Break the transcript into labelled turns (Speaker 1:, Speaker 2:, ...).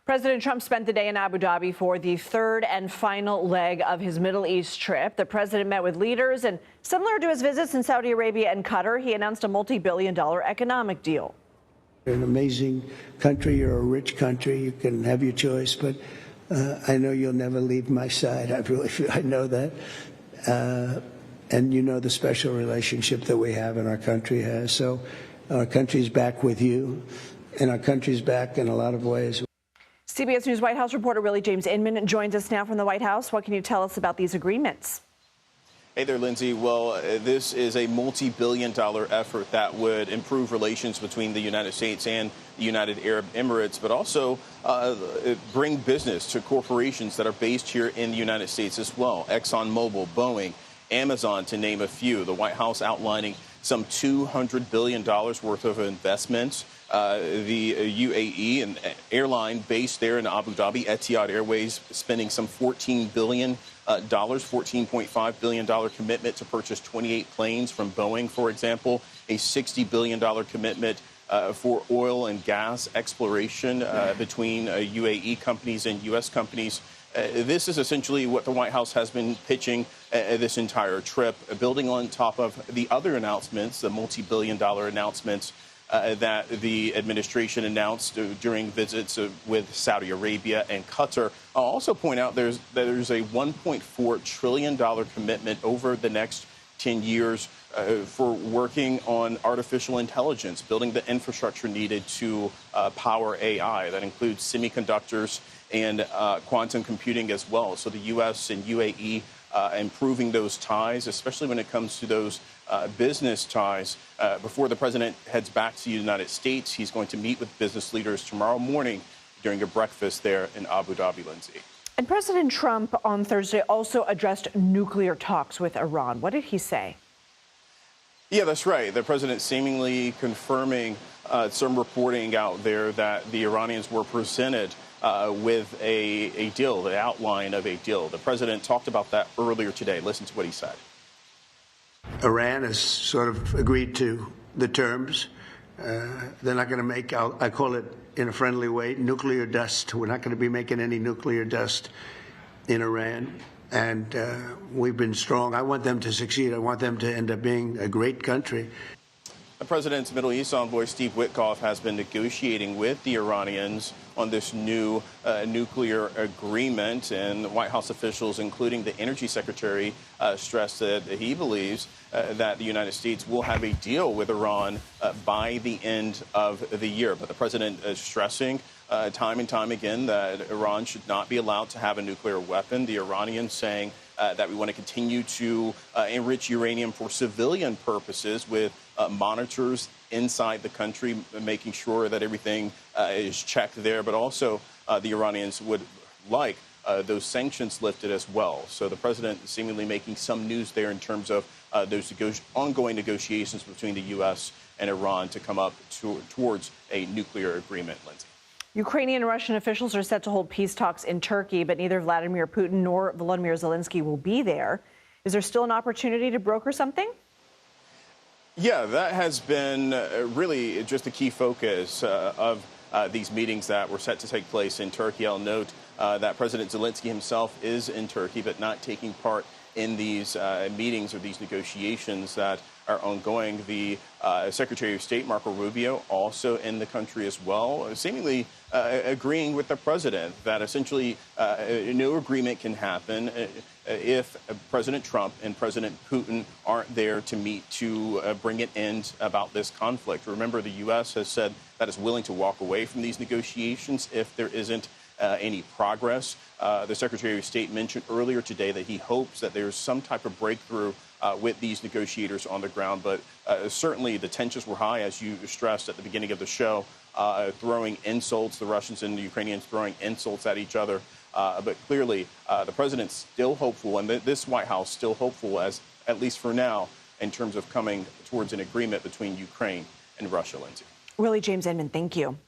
Speaker 1: President Trump spent the day in Abu Dhabi for the third and final leg of his Middle East trip. The president met with leaders, and similar to his visits in Saudi Arabia and Qatar, he announced a multi-billion-dollar economic deal.
Speaker 2: An amazing country. You're a rich country. You can have your choice, but I know you'll never leave my side. I know that. And you know the special relationship that we have and our country has. So our country's back with you, and our country's back in a lot of ways.
Speaker 1: CBS News White House reporter Willie James Inman joins us now from the White House. What can you tell us about these agreements?
Speaker 3: Hey there, Lindsay. Well, this is a multi-billion-dollar effort that would improve relations between the United States and the United Arab Emirates, but also bring business to corporations that are based here in the United States as well. ExxonMobil, Boeing, Amazon, to name a few. The White House outlining some $200 billion worth of investments. The UAE, an airline based there in Abu Dhabi, Etihad Airways, spending some $14 billion, $14.5 billion commitment to purchase 28 planes from Boeing, for example, a $60 billion commitment for oil and gas exploration between UAE companies and U.S. companies. This is essentially what the White House has been pitching this entire trip, building on top of the other announcements, the multi-billion-dollar announcements that the administration announced during visits with Saudi Arabia and Qatar. I'll also point out there's a $1.4 trillion commitment over the next 10 years for working on artificial intelligence, building the infrastructure needed to power AI. That includes semiconductors and quantum computing as well. So the U.S. and UAE improving those ties, especially when it comes to those business ties. Before the president heads back to the United States, he's going to meet with business leaders tomorrow morning during a breakfast there in Abu Dhabi, Lindsay.
Speaker 1: And President Trump on Thursday also addressed nuclear talks with Iran. What did he say?
Speaker 3: Yeah, that's right. The president seemingly confirming some reporting out there that the Iranians were presented with a deal, the outline of a deal. The president talked about that earlier today. Listen to what he said.
Speaker 2: Iran has sort of agreed to the terms. They're not going to make, I call it in a friendly way, nuclear dust. We're not going to be making any nuclear dust in Iran. And we've been strong. I want them to succeed. I want them to end up being a great country.
Speaker 3: The president's Middle East envoy, Steve Witkoff, has been negotiating with the Iranians on this new nuclear agreement. And White House officials, including the energy secretary, stressed that he believes that the United States will have a deal with Iran by the end of the year. But the president is stressing time and time again that Iran should not be allowed to have a nuclear weapon. The Iranians saying that we want to continue to enrich uranium for civilian purposes with monitors inside the country, making sure that everything is checked there. But also the Iranians would like those sanctions lifted as well. So the president seemingly making some news there in terms of those ongoing negotiations between the U.S. and Iran to come up towards a nuclear agreement, Lindsay.
Speaker 1: Ukrainian and Russian officials are set to hold peace talks in Turkey, but neither Vladimir Putin nor Volodymyr Zelensky will be there. Is there still an opportunity to broker something?
Speaker 3: Yeah, that has been really just the key focus of these meetings that were set to take place in Turkey. I'll note that President Zelensky himself is in Turkey, but not taking part in these meetings or these negotiations that are ongoing. The Secretary of State, Marco Rubio, also in the country as well, seemingly agreeing with the president that essentially no agreement can happen if President Trump and President Putin aren't there to meet to bring an end about this conflict. Remember, the U.S. has said that it's willing to walk away from these negotiations if there isn't any progress. The Secretary of State mentioned earlier today that he hopes that there's some type of breakthrough with these negotiators on the ground. But certainly the tensions were high, as you stressed at the beginning of the show, throwing insults, the Russians and the Ukrainians throwing insults at each other. But clearly, the president's still hopeful, and this White House still hopeful, as at least for now, in terms of coming towards an agreement between Ukraine and Russia, Lindsay.
Speaker 1: Willie James Inman, thank you.